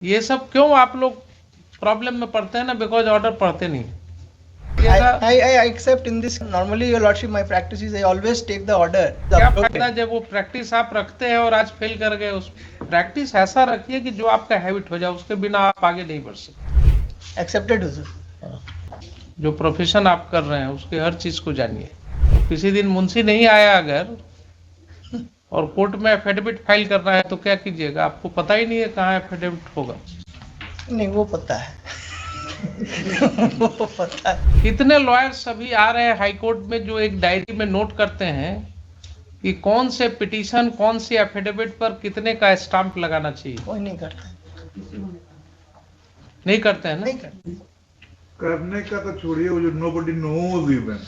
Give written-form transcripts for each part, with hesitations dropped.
ये सब क्यों आप लोग प्रॉब्लम में पड़ते हैं ना, बिकॉज ऑर्डर पढ़ते नहीं। I accept in this. Normally, your lordship, my practice is I always take the order. क्या फायदा जब वो प्रैक्टिस आप रखते हैं और आज फेल कर गए। उस प्रैक्टिस ऐसा रखिए कि जो आपका हैबिट हो जाए, उसके बिना आप आगे नहीं बढ़ सकते। Accepted हो सर। जो प्रोफेशन आप कर रहे हैं उसके हर चीज को जानिए। किसी दिन मुंशी नहीं आया अगर और कोर्ट में एफिडेविट फाइल करना है तो क्या कीजिएगा? आपको पता ही नहीं है कहाँ एफिडेविट होगा। नहीं, वो पता है। वो पता है। कितने लॉयर्स अभी आ रहे हैं हाई कोर्ट में जो एक डायरी में नोट करते हैं कि कौन से पिटीशन, कौन सी एफिडेविट पर कितने का स्टाम्प लगाना चाहिए। कोई नहीं करता। नहीं करते हैं ना? नहीं करते। करने का तो छोड़िए, वो जो nobody knows even.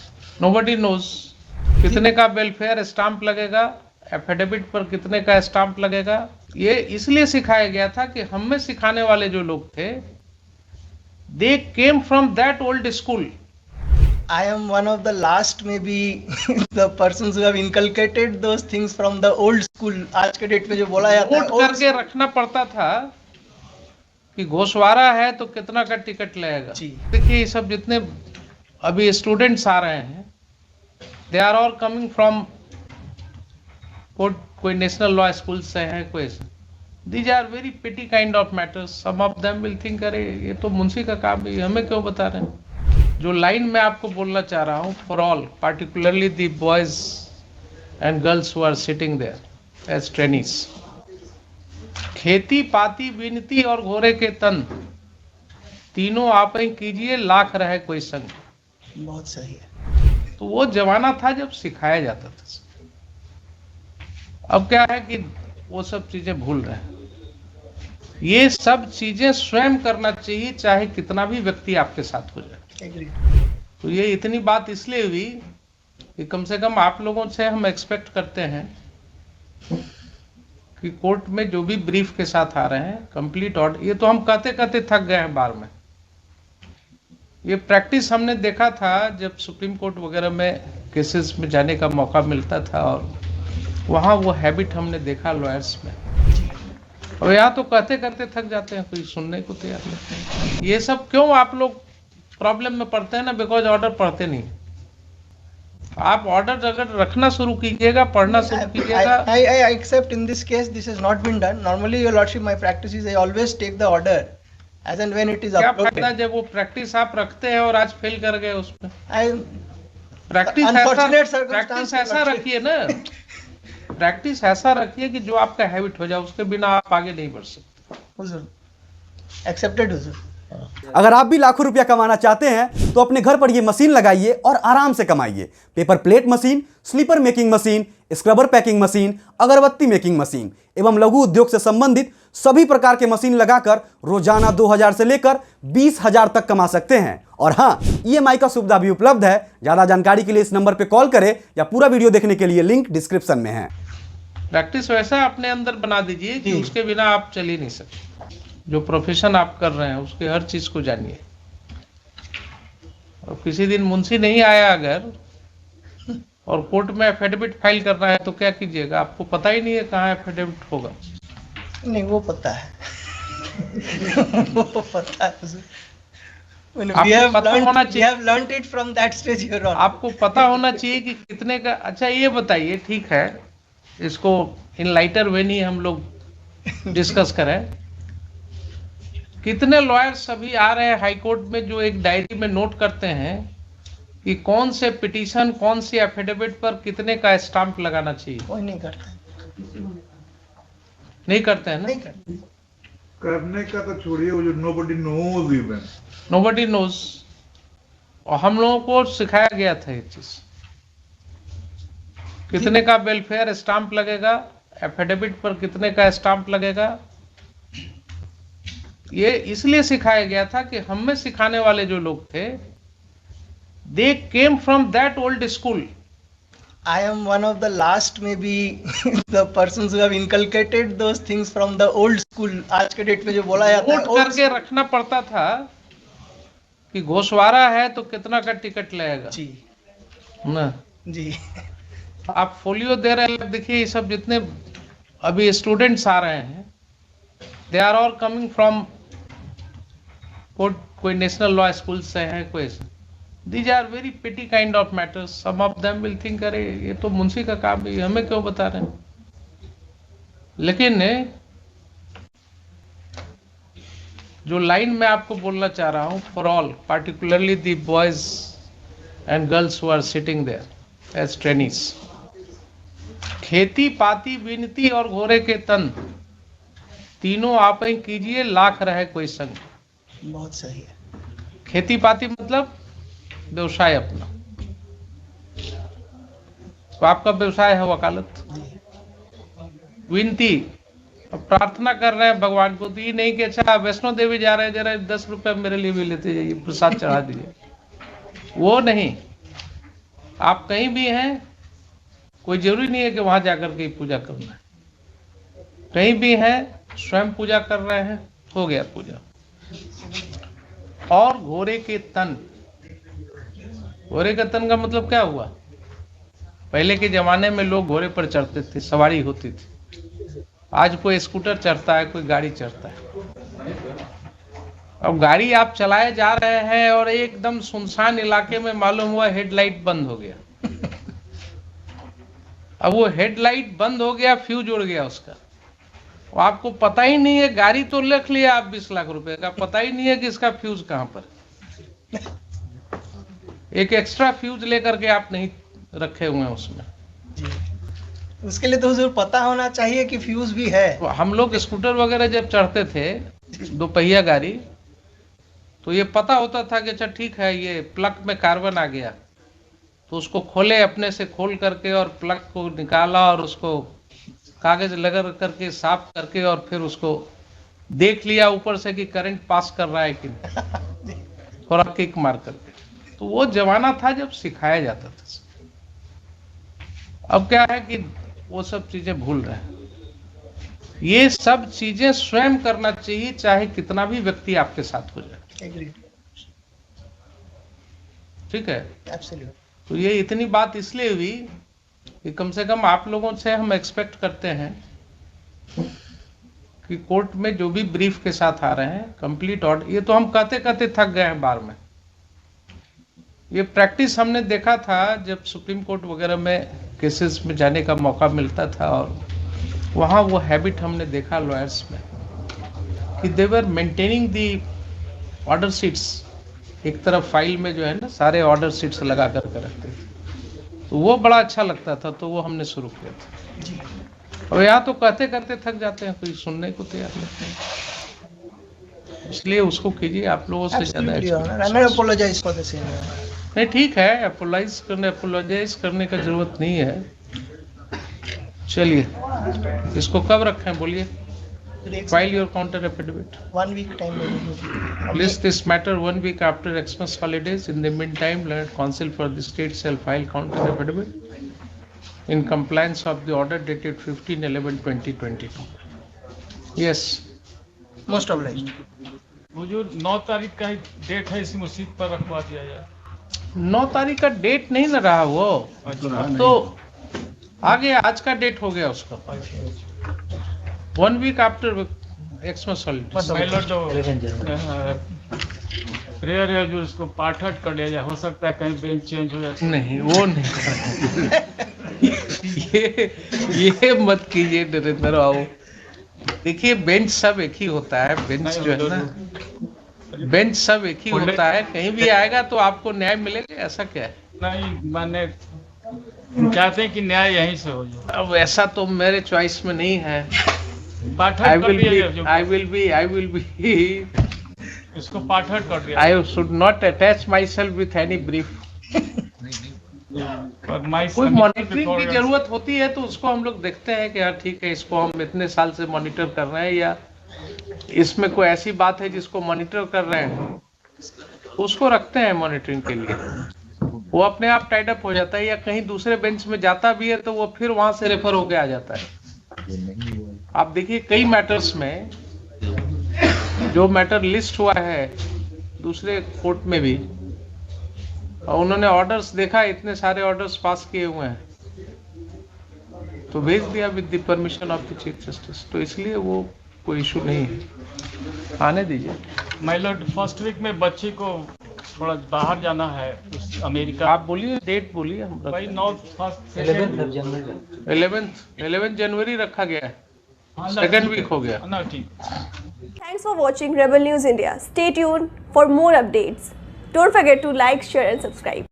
Nobody knows कितने का वेलफेयर स्टाम्प लगेगा, एफिडेविट पर कितने का स्टाम्प लगेगा। ये इसलिए सिखाया गया था कि हमें सिखाने वाले जो लोग थे, they came from that old school. I am one of the last maybe the persons who have inculcated those things from the old school. आज के डेट में जो बोला जाता है, नोट करके रखना पड़ता था कि घोषवारा है तो कितना का टिकट लगेगा। देखिए ये सब जितने अभी स्टूडेंट्स आ रहे हैं, they are all coming from कोई नेशनल लॉ स्कूल से है, कोई these are very petty kind of matters. Some of them will think अरे ये तो मुंशी का काम है, हमें क्यों बता रहे हैं। जो लाइन में आपको बोलना चाह रहा हूँ, for all particularly the boys and girls who are sitting there as trainees, खेती पाती विनती और घोड़े के तन तीनों आप ही कीजिए, लाख रहे कोई संग। बहुत सही है। तो वो जमाना था जब सिखाया जाता था। अब क्या है कि वो सब चीजें भूल रहे हैं। ये सब चीजें स्वयं करना चाहिए, चाहे कितना भी व्यक्ति आपके साथ हो जाए। तो ये इतनी बात इसलिए हुई कि कम से कम आप लोगों से हम एक्सपेक्ट करते हैं कि कोर्ट में जो भी ब्रीफ के साथ आ रहे हैं कंप्लीट ऑर्डर। ये तो हम कहते कहते थक गए हैं बार में। ये प्रैक्टिस हमने देखा था जब सुप्रीम कोर्ट वगैरह में केसेस में जाने का मौका मिलता था, और वहाँ वो हैबिट हमने देखा लॉयर्स में। और यहाँ तो कहते करते थक जाते हैं, कोई सुनने को तैयार नहीं। ये सब क्यों आप लोग प्रॉब्लम में पड़ते हैं ना, बिकॉज ऑर्डर पढ़ते नहीं। आप ऑर्डर अगर रखना शुरू कीजिएगा, पढ़ना शुरू कीजिएगा। I accept in this case this has not been done. Normally, your lordship, my practice is I always take the order as and when it is क्या uploaded. फायदा जब वो प्रैक्टिस आप रखते हैं और आज फेल कर गए उसमें। प्रैक्टिस ऐसा रखिए ना, प्रैक्टिस ऐसा रखिए कि जो आपका हैबिट हो जाए, उसके बिना आप आगे नहीं बढ़ सकते। एक्सेप्टेड हो सर। अगर आप भी लाखों रुपया कमाना चाहते हैं तो अपने घर पर यह मशीन लगाइए और आराम से कमाइए। Paper plate machine, slipper making machine, scrubber packing machine, अगरबत्ती मेकिंग मशीन एवं लघु उद्योग से संबंधित सभी प्रकार के मशीन लगाकर रोजाना 2000 से लेकर 20,000 तक कमा सकते हैं। और हाँ, EMI का सुविधा भी उपलब्ध है। ज्यादा जानकारी के लिए इस नंबर पर कॉल करें या पूरा वीडियो देखने के लिए लिंक डिस्क्रिप्शन में है। प्रैक्टिस वैसा अपने अंदर बना दीजिए कि उसके बिना आप चल ही नहीं सकते। जो प्रोफेशन आप कर रहे हैं उसके हर चीज को जानिए। और किसी दिन मुंशी नहीं आया अगर और कोर्ट में एफिडेविट फाइल करना है तो क्या कीजिएगा? आपको पता ही नहीं है कहाँ एफिडेविट होगा। नहीं, वो पता है। वो पता है। We have learned it from that stage, Your Honor. आपको पता होना चाहिए कि कितने का। अच्छा ये बताइए, ठीक है, इसको इन लाइटर वे नहीं हम लोग डिस्कस करें। कितने लॉयर्स अभी आ रहे हैं हाई कोर्ट में जो एक डायरी में नोट करते हैं कि कौन से पिटीशन, कौन सी एफिडेविट पर कितने का स्टाम्प लगाना चाहिए। कोई नहीं करता। नहीं करते हैं ना? नहीं करते। करने का तो छोड़िए, वो जो nobody knows even. Nobody knows. और हम लोगों को सिखाया गया था ये चीज। कितने का वेलफेयर स्टाम्प लगेगा, एफिडेविट पर कितने का स्टाम्प लगेगा। ये इसलिए सिखाया गया था कि हमें सिखाने वाले जो लोग थे, they came from that old school. I am one of the last maybe the persons who have inculcated those things from the old school. आज के डेट में जो बोला जाता है, नोट करके रखना पड़ता था कि घोषवारा है तो कितना का टिकट लगेगा। जी ना जी। आप फोलियो दे रहे हैं। देखिए ये सब जितने अभी स्टूडेंट्स आ रहे हैं, they are all coming from कोई नेशनल लॉ स्कूल से है, कोई these are very petty kind of matters. Some of them will think अरे ये तो मुंशी का काम है, हमें क्यों बता रहे हैं। लेकिन जो लाइन मैं आपको बोलना चाह रहा हूं, for all particularly the boys and girls who are sitting there as trainees, खेती पाती विनती और घोड़े के तन तीनों आप ही कीजिए, लाख रहे कोई संग। बहुत सही है। खेती पाती मतलब व्यवसाय अपना, तो आपका व्यवसाय है वकालत। विनती, अब प्रार्थना कर रहे हैं भगवान को, तो ये नहीं कि अच्छा वैष्णो देवी जा रहे हैं, जरा 10 रुपया मेरे लिए भी लेते जाइए, प्रसाद चढ़ा दीजिए, वो नहीं। आप कहीं भी हैं, कोई जरूरी नहीं है कि वहां जाकर के पूजा करना है। कहीं भी हैं, स्वयं पूजा कर रहे हैं, हो गया पूजा। और घोड़े के तन, घोड़े का तन का मतलब क्या हुआ? पहले के जमाने में लोग घोड़े पर चढ़ते थे, सवारी होती थी। आज कोई स्कूटर चढ़ता है, कोई गाड़ी चढ़ता है। अब गाड़ी आप चलाए जा रहे हैं और एकदम सुनसान इलाके में मालूम हुआ हेडलाइट बंद हो गया। अब वो हेडलाइट बंद हो गया, फ्यूज उड़ गया उसका, आपको पता ही नहीं है। गाड़ी तो लिख लिया आप 20 लाख रुपए का, पता ही नहीं है कि इसका फ्यूज कहां पर। एक एक्स्ट्रा फ्यूज लेकर के आप नहीं रखे हुए हैं उसमें। उसके लिए तो हुजूर पता होना चाहिए कि फ्यूज भी है। तो हम लोग स्कूटर वगैरह जब चढ़ते थे, 2 पहिया गाड़ी, तो ये पता होता था कि अच्छा ठीक है, ये प्लग में कार्बन आ गया, तो उसको खोले, अपने से खोल करके और प्लग को निकाला और उसको कागज लगा करके साफ करके और फिर उसको देख लिया ऊपर से कि करंट पास कर रहा है कि नहीं, थोड़ा किक मार करके। तो वो जमाना था जब सिखाया जाता था। अब क्या है कि वो सब चीजें भूल रहे हैं। ये सब चीजें स्वयं करना चाहिए, चाहे कितना भी व्यक्ति आपके साथ हो जाए। ठीक है, एब्सोल्युटली। तो ये इतनी बात इसलिए हुई कि कम से कम आप लोगों से हम एक्सपेक्ट करते हैं कि कोर्ट में जो भी ब्रीफ के साथ आ रहे हैं, कंप्लीट ऑर्डर। ये तो हम कहते कहते थक गए हैं बार में। ये प्रैक्टिस हमने देखा था जब सुप्रीम कोर्ट वगैरह में केसेस में जाने का मौका मिलता था, और वहाँ वो हैबिट हमने देखा लॉयर्स में कि दे वर मेंटेनिंग दी ऑर्डर शीट्स। एक तरफ फाइल में जो है ना सारे ऑर्डर शीट्स लगा करके रखते थे, तो वो बड़ा अच्छा लगता था, तो वो हमने शुरू किया था। और यहाँ तो कहते करते थक जाते हैं, कोई सुनने को तैयार नहीं है। इसलिए उसको कीजिए आप लोगों से ज्यादा। नहीं ठीक है, अपोलोजाइज करने का जरूरत नहीं है। चलिए, इसको कब रखें बोलिए? File your counter affidavit. 1 week time लगेगा। List this matter 1 week after Xmas holidays. In the meantime, learned counsel for the state shall file counter affidavit in compliance of the order dated 15/11/2022. Yes. Most obliged. हुजूर 9 तारीख का ही date है, इसी मस्जिद पर रखवा दिया जाए। 9 तारीख का डेट नहीं ना रहा वो, तो आगे आज का डेट हो गया उसका। 1 week after Xmas holidays. Prayer है जो इसको पाठट कर लिया जाए, हो सकता है कहीं बेंच चेंज हो जाए। नहीं, वो नहीं। ये मत कीजिए नरेंद्र बाबू। देखिए, बेंच सब एक ही होता है। बेंच जो है ना, बेंच सब एक ही होता है। कहीं भी आएगा तो आपको न्याय मिलेगा, ऐसा क्या है? नहीं, माने चाहते हैं कि न्याय यहीं से हो जाए। अब ऐसा तो मेरे चॉइस में नहीं है। पाठट I कर will दिया be, जाए। I will be इसको पाठट कर दिया। I should not attach myself with any brief. कोई मॉनिटरिंग की जरूरत होती है तो उसको हम लोग देखते हैं कि यार ठीक है, इसको हम इतने साल से मॉनिटर कर रहे हैं, या इसमें कोई ऐसी बात है जिसको मॉनिटर कर रहे हैं, उसको रखते हैं मॉनिटरिंग के लिए। वो अपने आप टाइड अप हो जाता है, या कहीं दूसरे बेंच में जाता भी है तो वो फिर वहां से रेफर होके आ जाता है। आप देखिए, कई मैटर्स में जो मैटर लिस्ट हुआ है दूसरे कोर्ट में भी, और उन्होंने ऑर्डर्स देखा, इतने सारे ऑर्डर्स पास किए हुए हैं, तो भेज दिया with the permission of the chief justice. तो इसलिए वो कोई इशू नहीं है, आने दीजिए। माय लॉर्ड, फर्स्ट वीक में बच्ची को थोड़ा बाहर जाना है, अमेरिका। आप बोलिए, डेट बोलिए। हम भाई 11 जनवरी रखा गया है, सेकेंड वीक हो गया ना, ठीक। Thanks for watching Rebel News India. Stay tuned for more updates. Don't forget to like, share and subscribe.